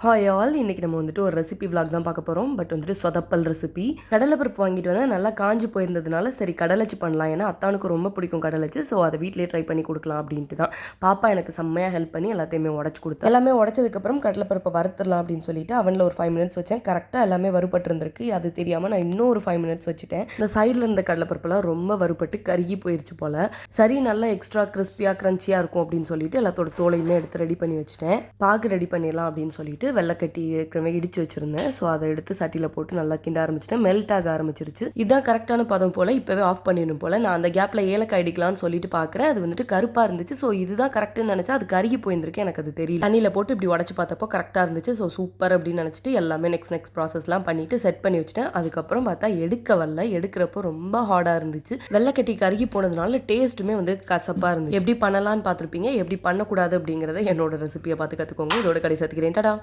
Hi all, இன்னைக்கு நம்ம வந்துட்டு ஒரு ரெசிபி விளாக் தான் பார்க்க போகிறோம். பட் வந்துட்டு சொதப்பல் ரெசிபி. கடலைப்பருப்பு வாங்கிட்டு வந்தால் நல்லா காஞ்சி போயிருந்ததுனால சரி கடலைச்சு பண்ணலாம். ஏன்னா அத்தானுக்கு ரொம்ப பிடிக்கும் கடலைச்சு. ஸோ அதை வீட்டிலே ட்ரை பண்ணி கொடுக்கலாம் அப்படின்ட்டு தான். பாப்பா எனக்கு செம்மையாக ஹெல்ப் பண்ணி எல்லாத்தையுமே உடச்சி கொடுத்தேன். எல்லாமே உடச்சதுக்கப்புறம் கடலைப்பருப்பை வறுத்துடலாம் அப்படின்னு சொல்லிட்டு அவனில் ஒரு 5 மினிட்ஸ் வச்சேன். கரெக்டாக எல்லாமே வறுபட்டு இருந்திருக்கு. அது தெரியாமல் நான் இன்னும் ஒரு 5 மினிட்ஸ் வச்சுட்டேன். இந்த சைடில் இருந்த கடலைப்பருப்பெல்லாம் ரொம்ப வறுபட்டு கருகி போயிடுச்சு போல். சரி நல்லா எக்ஸ்ட்ரா கிறிஸ்பியாக க்ரன்ச்சியாக இருக்கும் அப்படின்னு சொல்லிட்டு எல்லாத்தோட தோலையுமே எடுத்து ரெடி பண்ணி வச்சுட்டேன். பாகு ரெடி பண்ணிடலாம் அப்படின்னு சொல்லிட்டு வெள்ளைக்கட்டி ஏற்கனவே இடிச்சு வச்சிருந்தேன். ஸோ அதை எடுத்து சட்டியில் போட்டு நல்லா கிண்ட ஆரம்பிச்சிட்டேன். மெல்ட் ஆக ஆரம்பிச்சிருச்சு. இதுதான் கரெக்டான பதம் போல். இப்போவே ஆஃப் பண்ணிடணும் போல். நான் அந்த கேப்பில் ஏலக்காய் அடிக்கலாம்னு சொல்லிட்டு பார்க்குறேன். அது வந்துட்டு கருப்பாக இருந்துச்சு. ஸோ இதுதான் கரெக்டுன்னு நினச்சா அது கருகி போயிருந்திருக்கு. எனக்கு அது தெரியல. தண்ணியில் போட்டு இப்படி உடச்சி பார்த்தப்போ கரெக்டாக இருந்துச்சு. ஸோ சூப்பர் அப்படின்னு நினச்சிட்டு எல்லாமே நெக்ஸ்ட் ப்ராசஸ்லாம் பண்ணிட்டு செட் பண்ணி வச்சுட்டேன். அதுக்கப்புறம் பார்த்தா எடுக்க வரல. எடுக்கிறப்போ ரொம்ப ஹார்டாக இருந்துச்சு. வெள்ளைக்கட்டி கருகி போனதுனால டேஸ்ட்டுமே வந்து கசப்பாக இருந்துச்சு. எப்படி பண்ணலான்னு பார்த்துருப்பீங்க. எப்படி பண்ணக்கூடாது அப்படிங்கிறத என்னோட ரெசிபியை பார்த்து கற்றுக்கோங்க. இதோட கடை சேர்த்துக்கிறேன். டாடா.